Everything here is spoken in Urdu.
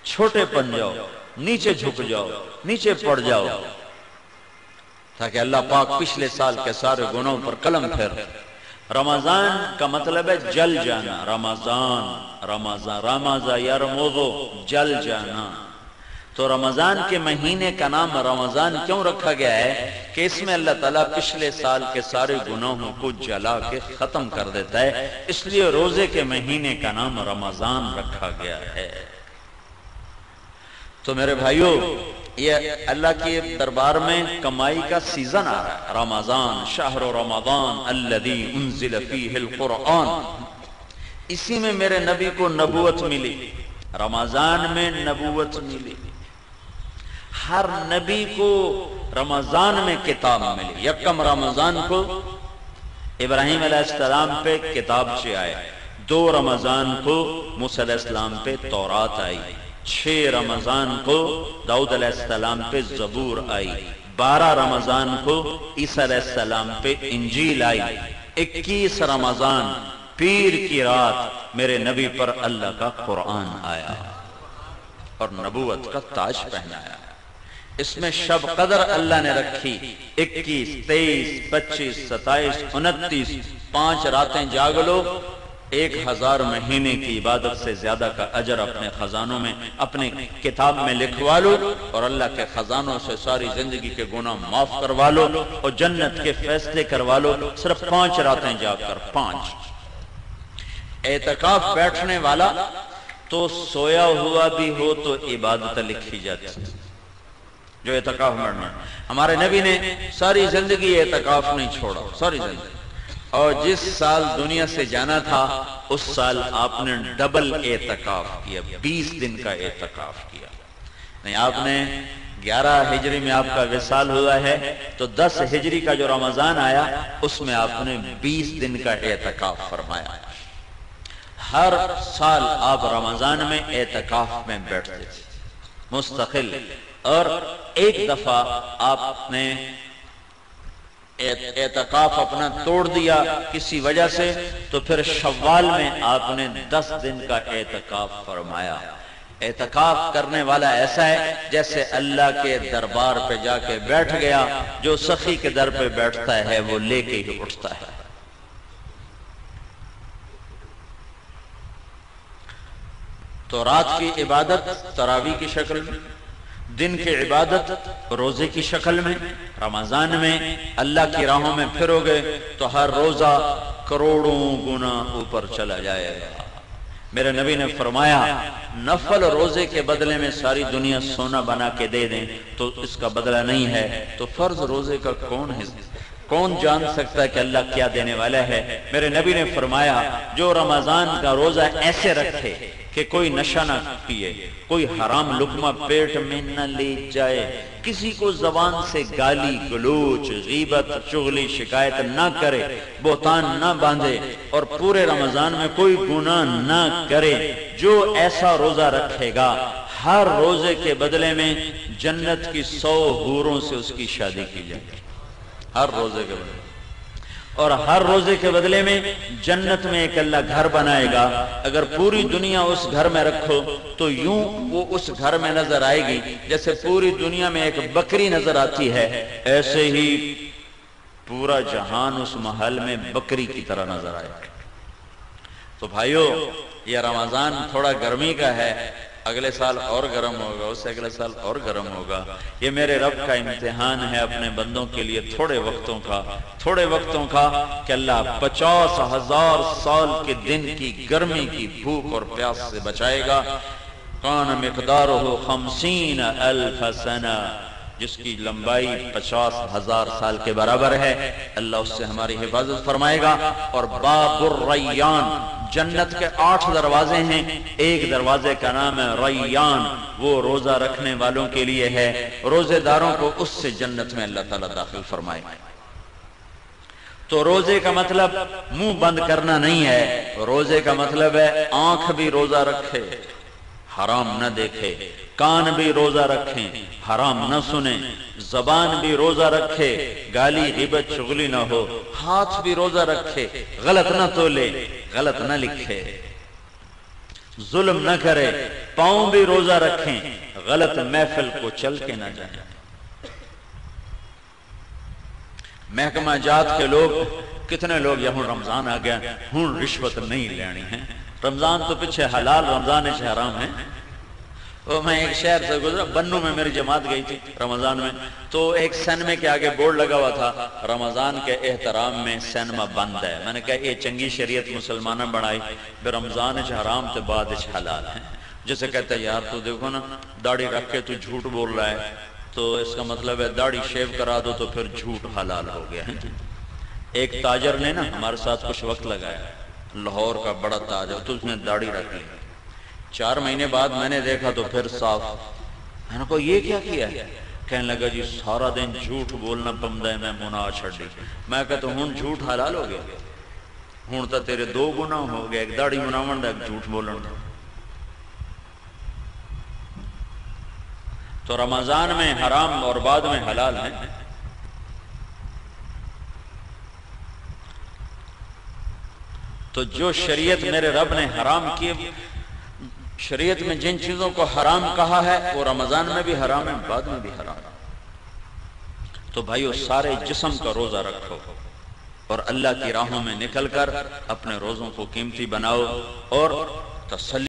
چھوٹے پن جاؤ، نیچے جھک جاؤ، نیچے پڑ جاؤ، تاکہ اللہ پاک پچھلے سال کے سارے گناہوں پر قلم پھیر۔ رمضان کا مطلب ہے جل جانا، رمضان، رمضان یرمض، جل جانا۔ تو رمضان کے مہینے کا نام رمضان کیوں رکھا گیا ہے؟ کہ اس میں اللہ تعالیٰ پچھلے سال کے سارے گناہوں کو جلا کے ختم کر دیتا ہے، اس لیے روزے کے مہینے کا نام رمضان رکھا گیا ہے۔ تو میرے بھائیو، یہ اللہ کے دربار میں کمائی کا سیزن آ رہا ہے۔ رمضان، شہر رمضان الذی انزل فیہ القرآن، اسی میں میرے نبی کو نبوت ملی، رمضان میں نبوت ملی۔ ہر نبی کو رمضان میں کتاب ملی۔ یکم رمضان کو ابراہیم علیہ السلام پہ کتاب سے آئے، 2 رمضان کو موسیٰ علیہ السلام پہ تورات آئی، 6 رمضان کو داؤد علیہ السلام پہ زبور آئی، 12 رمضان کو عیسیٰ علیہ السلام پہ انجیل آئی، 21 رمضان پیر کی رات میرے نبی پر اللہ کا قرآن آیا اور نبوت کا تاج پہنایا۔ اس میں شب قدر اللہ نے رکھی، 21، 23، 25، 27، 29، 5 راتیں جاگ لو، 1000 مہینے کی عبادت سے زیادہ کا اجر اپنے خزانوں میں، اپنے کتاب میں لکھوا لو، اور اللہ کے خزانوں سے ساری زندگی کے گناہ معاف کروا لو اور جنت کے فیصلے کروا لو، صرف 5 راتیں جاگ کر۔ 5 اعتکاف بیٹھنے والا تو سویا ہوا بھی ہو تو عبادت لکھی جاتی، جو اعتکاف میں ہمارے نبی نے ساری زندگی اعتکاف نہیں چھوڑا، ساری زندگی، اور جس سال دنیا سے جانا تھا اس سال آپ نے ڈبل اعتکاف کیا، 20 دن کا اعتکاف کیا۔ نہیں، آپ نے 11 ہجری میں آپ کا وصال ہوا ہے، تو 10 ہجری کا جو رمضان آیا اس میں آپ نے 20 دن کا اعتکاف فرمایا۔ ہر سال آپ رمضان میں اعتکاف میں بیٹھتے تھے مستقل، اور ایک دفعہ آپ نے اعتکاف اپنا توڑ دیا کسی وجہ سے، تو پھر شوال میں آپ نے 10 دن کا اعتکاف فرمایا۔ اعتکاف کرنے والا ایسا ہے جیسے اللہ کے دربار پہ جا کے بیٹھ گیا، جو سخی کے در پہ بیٹھتا ہے وہ لے کے ہی اٹھتا ہے۔ تو رات کی عبادت تراویح کی شکل میں، دن کی عبادت روزے کی شکل میں۔ رمضان میں اللہ کی راہوں میں پھرو گے تو ہر روزہ کروڑوں گنا اوپر چلا جائے گا۔ میرے نبی نے فرمایا، نفل روزے کے بدلے میں ساری دنیا سونا بنا کے دے دیں تو اس کا بدلہ نہیں ہے، تو فرض روزے کا کون جان سکتا ہے کہ اللہ کیا دینے والا ہے؟ میرے نبی نے فرمایا، جو رمضان کا روزہ ایسے رکھے کہ کوئی نشہ نہ پیے، کوئی حرام لقمہ پیٹ میں نہ لے جائے، کسی کو زبان سے گالی گلوچ، غیبت، چغلی، شکایت نہ کرے، بہتان نہ باندھے، اور پورے رمضان میں کوئی گناہ نہ کرے، جو ایسا روزہ رکھے گا ہر روزے کے بدلے میں جنت کی 100 حوروں سے اس کی شادی کی جائے گی، ہر روزے کے بدلے، اور ہر روزے کے بدلے میں جنت میں ایک اللہ گھر بنائے گا۔ اگر پوری دنیا اس گھر میں رکھو تو یوں وہ اس گھر میں نظر آئے گی جیسے پوری دنیا میں ایک بکری نظر آتی ہے، ایسے ہی پورا جہان اس محل میں بکری کی طرح نظر آئے گا۔ تو بھائیو، یہ رمضان تھوڑا گرمی کا ہے، اگلے سال اور گرم ہوگا، اس سے اگلے سال اور گرم ہوگا۔ یہ میرے رب کا امتحان ہے اپنے بندوں کے لیے، تھوڑے وقتوں کا کہ اللہ 50,000 سال کے دن کی گرمی کی بھوک اور پیاس سے بچائے گا۔ کان مقدارہ 50,000 سنہ، جس کی لمبائی 50,000 سال کے برابر ہے، اللہ اس سے ہماری حفاظت فرمائے گا۔ اور باب الریان، جنت کے 8 دروازے ہیں، ایک دروازے کا نام ہے ریان، وہ روزہ رکھنے والوں کے لیے ہے، روزے داروں کو اس سے جنت میں اللہ تعالیٰ داخل فرمائے۔ تو روزے کا مطلب منہ بند کرنا نہیں ہے، روزے کا مطلب ہے آنکھ بھی روزہ رکھے، حرام نہ دیکھے، کان بھی روزہ رکھیں، حرام نہ سنیں، زبان بھی روزہ رکھے، گالی غیبت چغلی نہ ہو، ہاتھ بھی روزہ رکھے، غلط نہ تولے، غلط نہ لکھے، ظلم نہ کرے، پاؤں بھی روزہ رکھیں، غلط محفل کو چل کے نہ جائیں۔ محکمہ جات کے لوگ کتنے لوگ یہ رمضان آ گیا ہوں رشوت نہیں لینی ہے، رمضان تو پیچھے حلال، رمضان حرام ہے۔ وہ میں ایک شہر سے گزرا، بنو میں میری جماعت گئی تھی رمضان میں، تو ایک سینمے کے آگے بورڈ لگا ہوا تھا رمضان کے احترام میں سینما بند ہے۔ میں نے کہا یہ چنگی شریعت مسلمانہ بنائی، بے رمضان حرام تو بعد حلال ہے۔ جسے کہتا ہے یار تو دیکھو نا داڑھی رکھ کے تو جھوٹ بول رہا ہے، تو اس کا مطلب ہے داڑھی شیو کرا دو تو پھر جھوٹ حلال ہو گیا ہے۔ ایک تاجر نے نا ہمارے ساتھ کچھ وقت لگایا، لاہور کا بڑا تاجر، تو اس نے داڑھی رکھ لی۔ 4 مہینے بعد میں نے دیکھا تو پھر صاف۔ میں نے کہا یہ کیا کیا ہے؟ کہنے لگا جی سارا دن جھوٹ بولنا پمدا ہے، میں مناہ چھڑ دی۔ میں کہتا ہوں جھوٹ حلال ہو گیا، ہوں تو تیرے 2 گناہ ہو گئے، ایک داڑھی مناون دا، ایک جھوٹ بولن دا۔ تو رمضان میں حرام اور بعد میں حلال ہے۔ تو جو شریعت میرے رب نے حرام کیے، شریعت میں جن چیزوں کو حرام کہا ہے وہ رمضان میں بھی حرام ہے، بعد میں بھی حرام ہے۔ تو بھائیو سارے جسم کا روزہ رکھو اور اللہ کی راہوں میں نکل کر اپنے روزوں کو قیمتی بناؤ اور تسلی